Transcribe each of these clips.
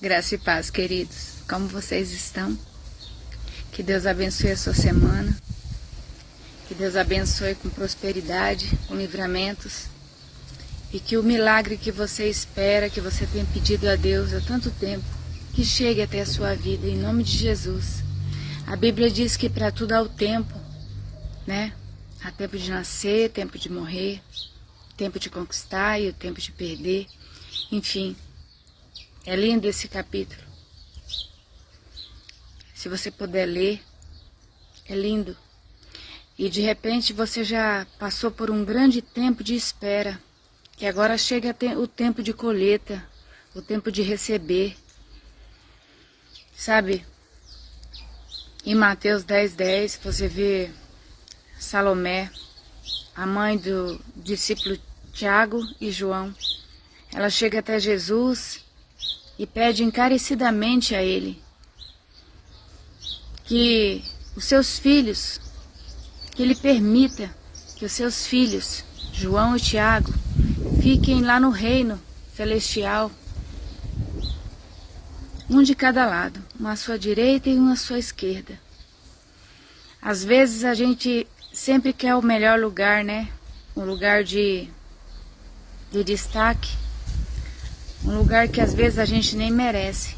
Graça e paz, queridos. Como vocês estão? Que Deus abençoe a sua semana. Que Deus abençoe com prosperidade, com livramentos. E que o milagre que você espera, que você tem pedido a Deus há tanto tempo, que chegue até a sua vida, em nome de Jesus. A Bíblia diz que para tudo há o tempo, né? Há tempo de nascer, tempo de morrer, tempo de conquistar e o tempo de perder. Enfim, é lindo esse capítulo. Se você puder ler, é lindo. E de repente você já passou por um grande tempo de espera, que agora chega o tempo de colheita, o tempo de receber. Sabe, em Mateus 10:10, você vê Salomé, a mãe do discípulo Tiago e João. Ela chega até Jesus e pede encarecidamente a ele que os seus filhos, que ele permita que os seus filhos, João e Tiago, fiquem lá no reino celestial, um de cada lado, um à sua direita e um à sua esquerda. Às vezes a gente sempre quer o melhor lugar, né? Um lugar de destaque, um lugar que às vezes a gente nem merece.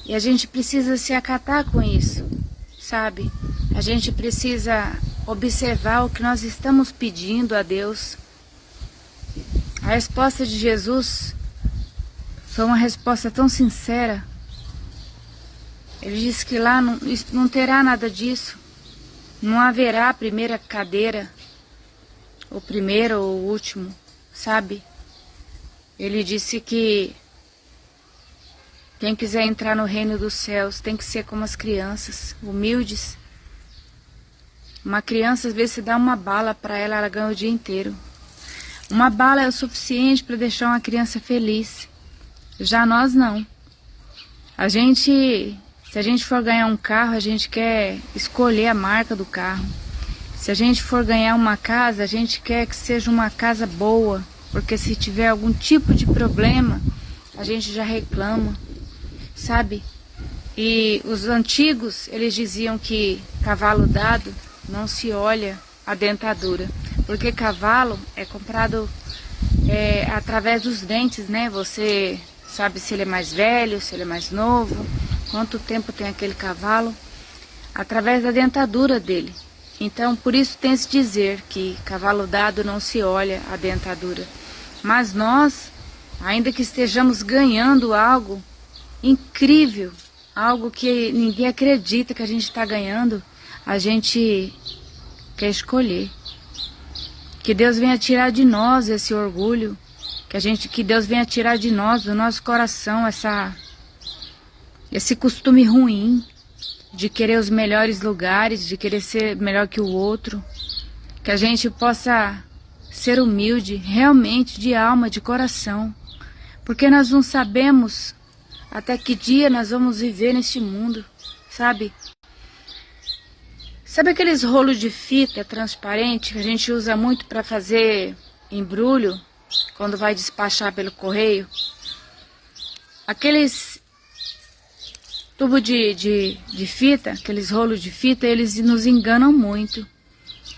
E a gente precisa se acatar com isso, sabe? A gente precisa observar o que nós estamos pedindo a Deus. A resposta de Jesus foi uma resposta tão sincera. Ele disse que lá não terá nada disso. Não haverá a primeira cadeira, o primeiro ou o último, sabe? Ele disse que quem quiser entrar no reino dos céus tem que ser como as crianças, humildes. Uma criança, às vezes, se dá uma bala para ela, ela ganha o dia inteiro. Uma bala é o suficiente para deixar uma criança feliz. Já nós não. Se a gente for ganhar um carro, a gente quer escolher a marca do carro. Se a gente for ganhar uma casa, a gente quer que seja uma casa boa, porque se tiver algum tipo de problema, a gente já reclama, sabe? E os antigos, eles diziam que cavalo dado não se olha a dentadura, porque cavalo é comprado através dos dentes, né? Você sabe se ele é mais velho, se ele é mais novo, quanto tempo tem aquele cavalo, através da dentadura dele. Então, por isso tem-se dizer que cavalo dado não se olha a dentadura. Mas nós, ainda que estejamos ganhando algo incrível, algo que ninguém acredita que a gente está ganhando, a gente quer escolher. Que Deus venha tirar de nós esse orgulho, que Deus venha tirar de nós, do nosso coração, esse costume ruim de querer os melhores lugares, de querer ser melhor que o outro. Que a gente possa ser humilde, realmente, de alma, de coração. Porque nós não sabemos até que dia nós vamos viver neste mundo, sabe? Sabe aqueles rolos de fita transparente que a gente usa muito para fazer embrulho, quando vai despachar pelo correio? Aqueles tubo de fita, aqueles rolos de fita, eles nos enganam muito.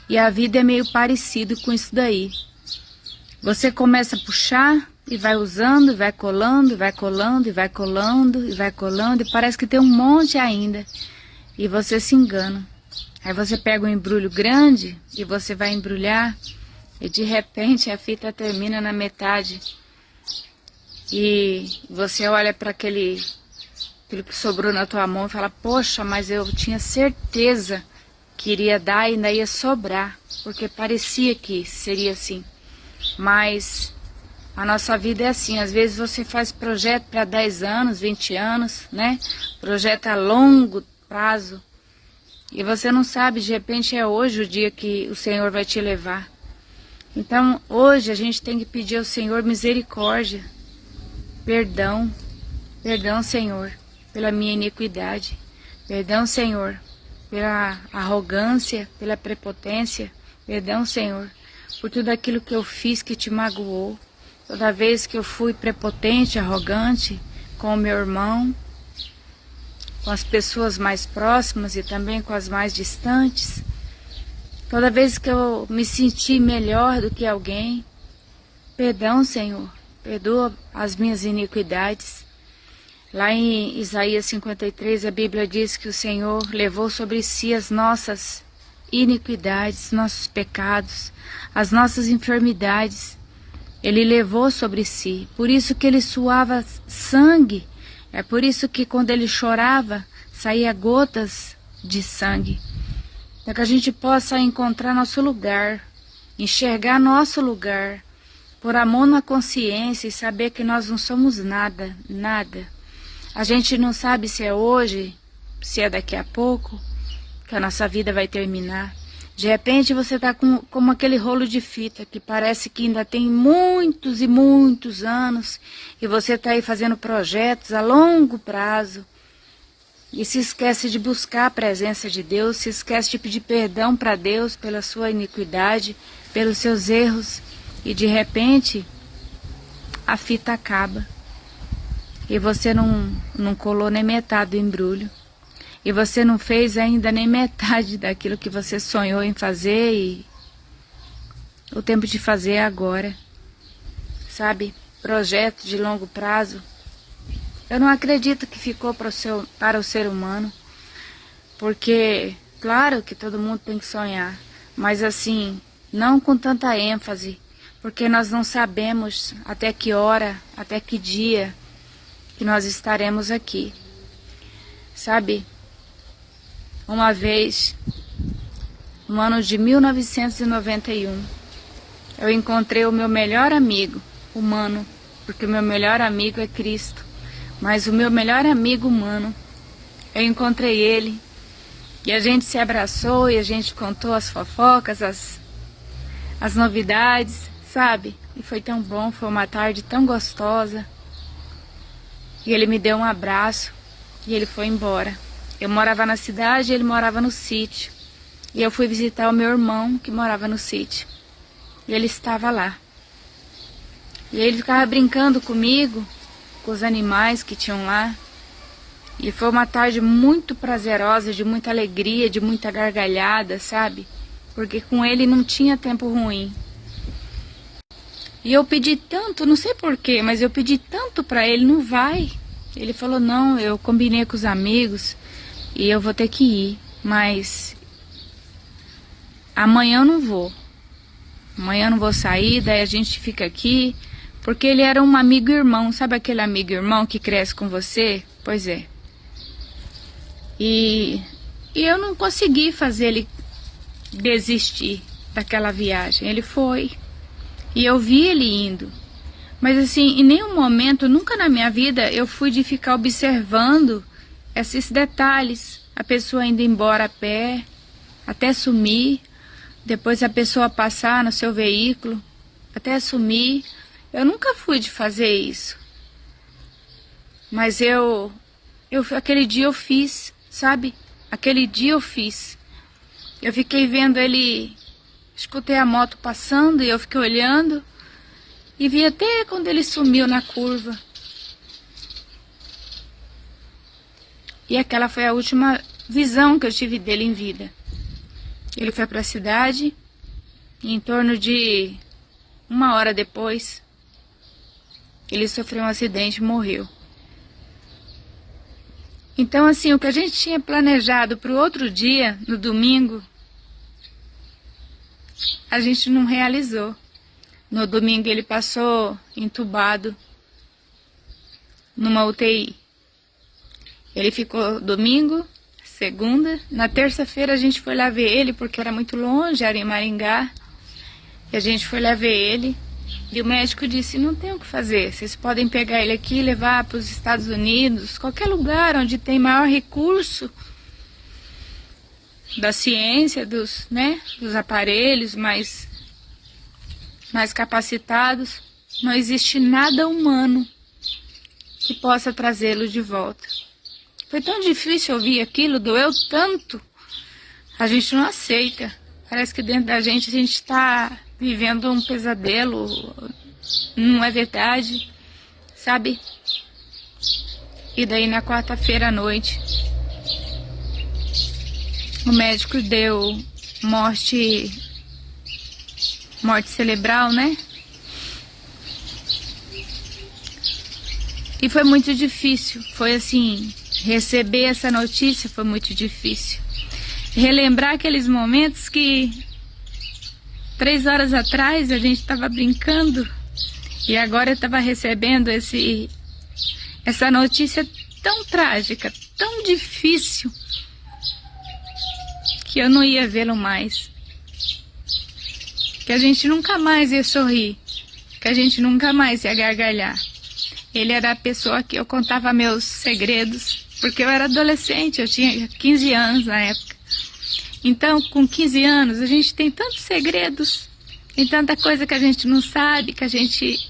E a vida é meio parecido com isso daí. Você começa a puxar e vai usando, e vai colando, e vai colando, e vai colando, e vai colando, e parece que tem um monte ainda. E você se engana. Aí você pega um embrulho grande e você vai embrulhar e de repente a fita termina na metade. E você olha para aquilo que sobrou na tua mão e fala: poxa, mas eu tinha certeza que iria dar e ainda ia sobrar, porque parecia que seria assim. Mas a nossa vida é assim, às vezes você faz projeto para 10 anos, 20 anos, né? Projeto a longo prazo. E você não sabe, de repente é hoje o dia que o Senhor vai te levar. Então hoje a gente tem que pedir ao Senhor misericórdia, perdão, Senhor, pela minha iniquidade, perdão, Senhor, pela arrogância, pela prepotência, perdão, Senhor, por tudo aquilo que eu fiz que te magoou. Toda vez que eu fui prepotente, arrogante, com o meu irmão, com as pessoas mais próximas e também com as mais distantes. Toda vez que eu me senti melhor do que alguém, perdão, Senhor, perdoa as minhas iniquidades. Lá em Isaías 53, a Bíblia diz que o Senhor levou sobre si as nossas iniquidades, nossos pecados, as nossas enfermidades. Ele levou sobre si, por isso que ele suava sangue, é por isso que quando ele chorava, saía gotas de sangue. Para que a gente possa encontrar nosso lugar, enxergar nosso lugar, pôr a mão na consciência e saber que nós não somos nada, nada. A gente não sabe se é hoje, se é daqui a pouco, que a nossa vida vai terminar. De repente você está como aquele rolo de fita que parece que ainda tem muitos e muitos anos e você está aí fazendo projetos a longo prazo e se esquece de buscar a presença de Deus, se esquece de pedir perdão para Deus pela sua iniquidade, pelos seus erros e de repente a fita acaba e você não colou nem metade do embrulho. E você não fez ainda nem metade daquilo que você sonhou em fazer e o tempo de fazer é agora. Sabe? Projeto de longo prazo. Eu não acredito que ficou para o ser humano. Porque, claro que todo mundo tem que sonhar. Mas assim, não com tanta ênfase. Porque nós não sabemos até que hora, até que dia que nós estaremos aqui. Sabe? Uma vez, no ano de 1991, eu encontrei o meu melhor amigo humano, porque o meu melhor amigo é Cristo, mas o meu melhor amigo humano, eu encontrei ele, e a gente se abraçou, e a gente contou as fofocas, as novidades, sabe? E foi tão bom, foi uma tarde tão gostosa, e ele me deu um abraço, e ele foi embora. Eu morava na cidade e ele morava no sítio. E eu fui visitar o meu irmão que morava no sítio. E ele estava lá. E ele ficava brincando comigo, com os animais que tinham lá. E foi uma tarde muito prazerosa, de muita alegria, de muita gargalhada, sabe? Porque com ele não tinha tempo ruim. E eu pedi tanto, não sei porquê, mas eu pedi tanto pra ele, não vai. Ele falou, não, eu combinei com os amigos e eu vou ter que ir, mas amanhã eu não vou. Amanhã eu não vou sair, daí a gente fica aqui, porque ele era um amigo irmão, sabe aquele amigo irmão que cresce com você? Pois é. E eu não consegui fazer ele desistir daquela viagem. Ele foi, e eu vi ele indo. Mas assim, em nenhum momento, nunca na minha vida, eu fui de ficar observando esses detalhes. A pessoa indo embora a pé, até sumir. Depois a pessoa passar no seu veículo, até sumir. Eu nunca fui de fazer isso. Mas aquele dia eu fiz, sabe? Aquele dia eu fiz. Eu fiquei vendo ele, escutei a moto passando e eu fiquei olhando. E vi até quando ele sumiu na curva. E aquela foi a última visão que eu tive dele em vida. Ele foi para a cidade e em torno de 1 hora depois, ele sofreu um acidente e morreu. Então assim, o que a gente tinha planejado para o outro dia, no domingo, a gente não realizou. No domingo ele passou entubado numa UTI. Ele ficou domingo, segunda. Na terça-feira a gente foi lá ver ele, porque era muito longe, era em Maringá. E a gente foi lá ver ele. E o médico disse, não tem o que fazer. Vocês podem pegar ele aqui e levar para os Estados Unidos, qualquer lugar onde tem maior recurso da ciência, dos aparelhos mais capacitados. Não existe nada humano que possa trazê-lo de volta. Foi tão difícil ouvir aquilo, doeu tanto. A gente não aceita. Parece que dentro da gente a gente está vivendo um pesadelo. Não é verdade, sabe? E daí na quarta-feira à noite, o médico deu morte cerebral, né? E foi muito difícil, foi assim, receber essa notícia foi muito difícil. Relembrar aqueles momentos que 3 horas atrás a gente estava brincando e agora eu estava recebendo essa notícia tão trágica, tão difícil, que eu não ia vê-lo mais. Que a gente nunca mais ia sorrir, que a gente nunca mais ia gargalhar. Ele era a pessoa que eu contava meus segredos, porque eu era adolescente, eu tinha 15 anos na época. Então, com 15 anos, a gente tem tantos segredos, tem tanta coisa que a gente não sabe, que a gente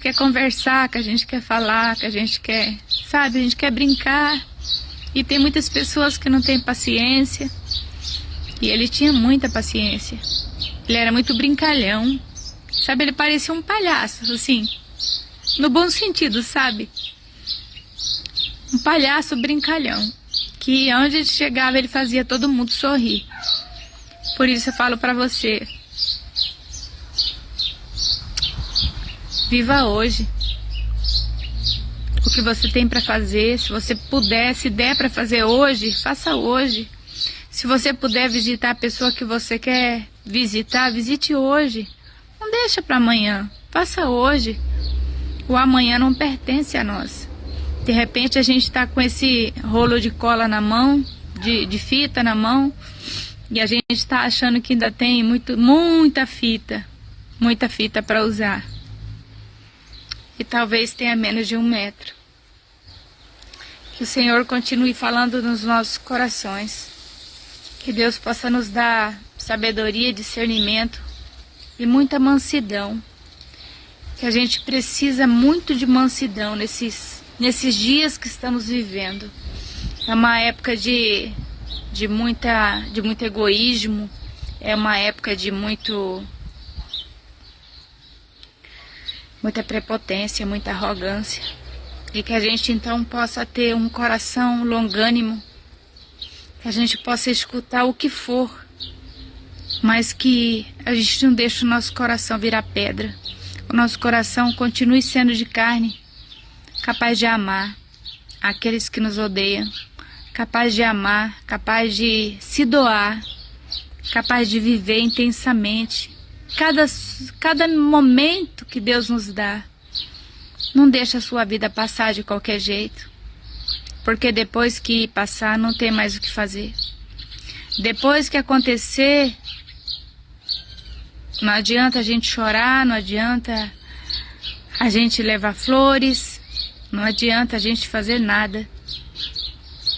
quer conversar, que a gente quer falar, que a gente quer, sabe, a gente quer brincar. E tem muitas pessoas que não têm paciência. E ele tinha muita paciência. Ele era muito brincalhão. Sabe, ele parecia um palhaço, assim, no bom sentido, sabe? Um palhaço brincalhão. Que onde ele chegava, ele fazia todo mundo sorrir. Por isso eu falo pra você: viva hoje. O que você tem pra fazer, se você puder, se der pra fazer hoje, faça hoje. Se você puder visitar a pessoa que você quer visitar, visite hoje. Não deixa pra amanhã, faça hoje. O amanhã não pertence a nós. De repente a gente tá com esse rolo de cola na mão, de fita na mão, e a gente tá achando que ainda tem muita fita para usar. E talvez tenha menos de 1 metro. Que o Senhor continue falando nos nossos corações. Que Deus possa nos dar sabedoria, discernimento e muita mansidão. Que a gente precisa muito de mansidão nesses dias que estamos vivendo. É uma época de muito egoísmo, é uma época de muita prepotência, muita arrogância. E que a gente então possa ter um coração longânimo, que a gente possa escutar o que for, mas que a gente não deixe o nosso coração virar pedra. O nosso coração continue sendo de carne, capaz de amar aqueles que nos odeiam, capaz de amar, capaz de se doar, capaz de viver intensamente cada momento que Deus nos dá. Não deixa a sua vida passar de qualquer jeito, porque depois que passar não tem mais o que fazer. Depois que acontecer, não adianta a gente chorar, não adianta a gente levar flores, não adianta a gente fazer nada.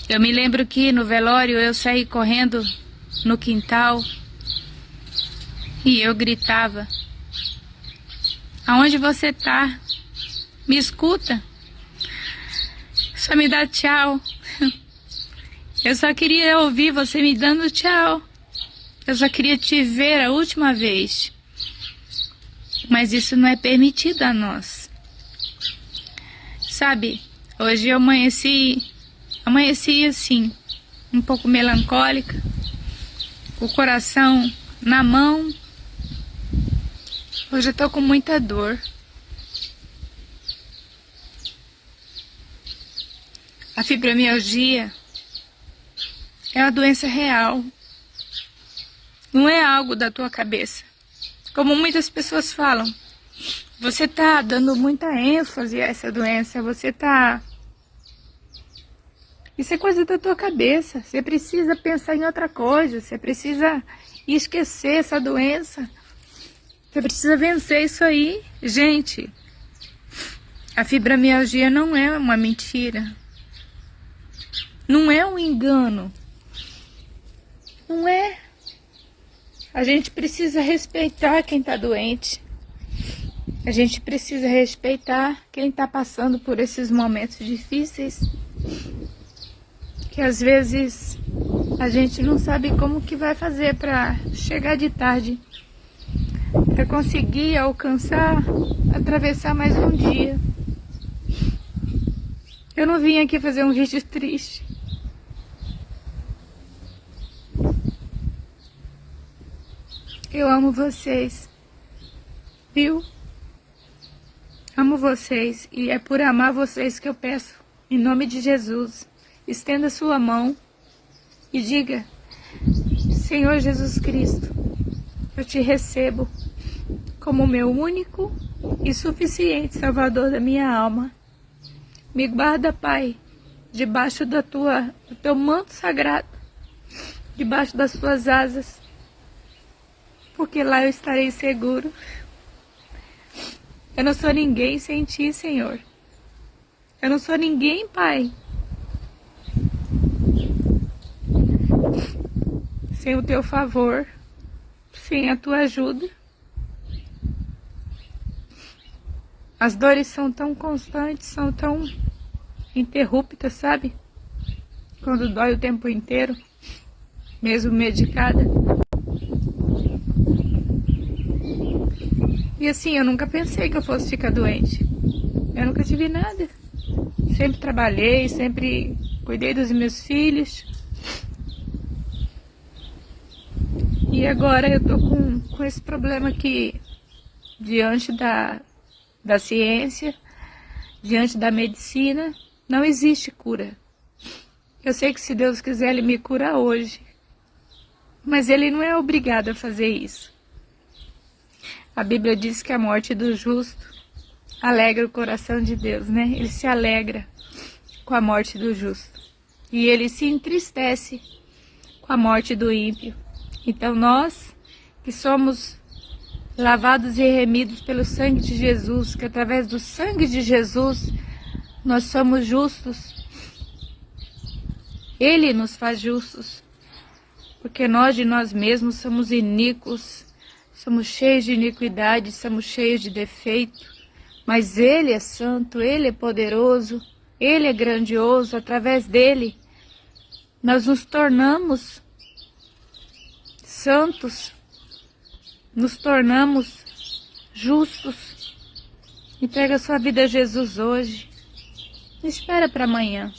Eu me lembro que no velório eu saí correndo no quintal e eu gritava: aonde você tá? Me escuta? Só me dá tchau. Eu só queria ouvir você me dando tchau. Eu só queria te ver a última vez. Mas isso não é permitido a nós. Sabe, hoje eu amanheci assim, um pouco melancólica, com o coração na mão. Hoje eu tô com muita dor. A fibromialgia é uma doença real. Não é algo da tua cabeça. Como muitas pessoas falam, você tá dando muita ênfase a essa doença, isso é coisa da tua cabeça. Você precisa pensar em outra coisa, você precisa esquecer essa doença. Você precisa vencer isso aí. Gente, a fibromialgia não é uma mentira. Não é um engano. Não é. A gente precisa respeitar quem está doente. A gente precisa respeitar quem está passando por esses momentos difíceis. Que às vezes a gente não sabe como que vai fazer para chegar de tarde. Para conseguir alcançar, atravessar mais um dia. Eu não vim aqui fazer um vídeo triste. Eu amo vocês, viu? Amo vocês e é por amar vocês que eu peço, em nome de Jesus, estenda sua mão e diga: Senhor Jesus Cristo, eu te recebo como meu único e suficiente Salvador da minha alma. Me guarda, Pai, debaixo do teu manto sagrado, debaixo das tuas asas, porque lá eu estarei seguro. Eu não sou ninguém sem ti, Senhor. Eu não sou ninguém, Pai, sem o teu favor, sem a tua ajuda. As dores são tão constantes, são tão interruptas, sabe? Quando dói o tempo inteiro, mesmo medicada. E assim, eu nunca pensei que eu fosse ficar doente. Eu nunca tive nada. Sempre trabalhei, sempre cuidei dos meus filhos. E agora eu tô com esse problema aqui, diante da ciência, diante da medicina, não existe cura. Eu sei que se Deus quiser, Ele me cura hoje. Mas Ele não é obrigado a fazer isso. A Bíblia diz que a morte do justo alegra o coração de Deus, né? Ele se alegra com a morte do justo. E Ele se entristece com a morte do ímpio. Então nós, que somos lavados e remidos pelo sangue de Jesus, que através do sangue de Jesus nós somos justos, Ele nos faz justos, porque nós de nós mesmos somos iníquos, somos cheios de iniquidade, somos cheios de defeito, mas Ele é santo, Ele é poderoso, Ele é grandioso. Através dEle nós nos tornamos santos, nos tornamos justos. Entrega a sua vida a Jesus hoje, não espera para amanhã.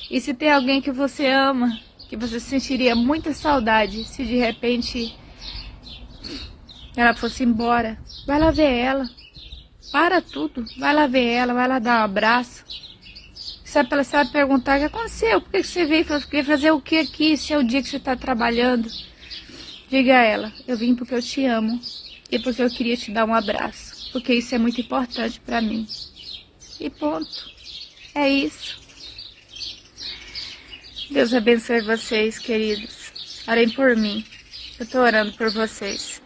E se tem alguém que você ama, que você sentiria muita saudade, se de repente ela fosse embora, vai lá ver ela. Para tudo, vai lá ver ela, vai lá dar um abraço. Ela vai perguntar: o que aconteceu? Por que você veio fazer o que aqui? Se é o dia que você está trabalhando. Diga a ela: eu vim porque eu te amo e porque eu queria te dar um abraço, porque isso é muito importante para mim. E ponto. É isso. Deus abençoe vocês, queridos. Orem por mim. Eu estou orando por vocês.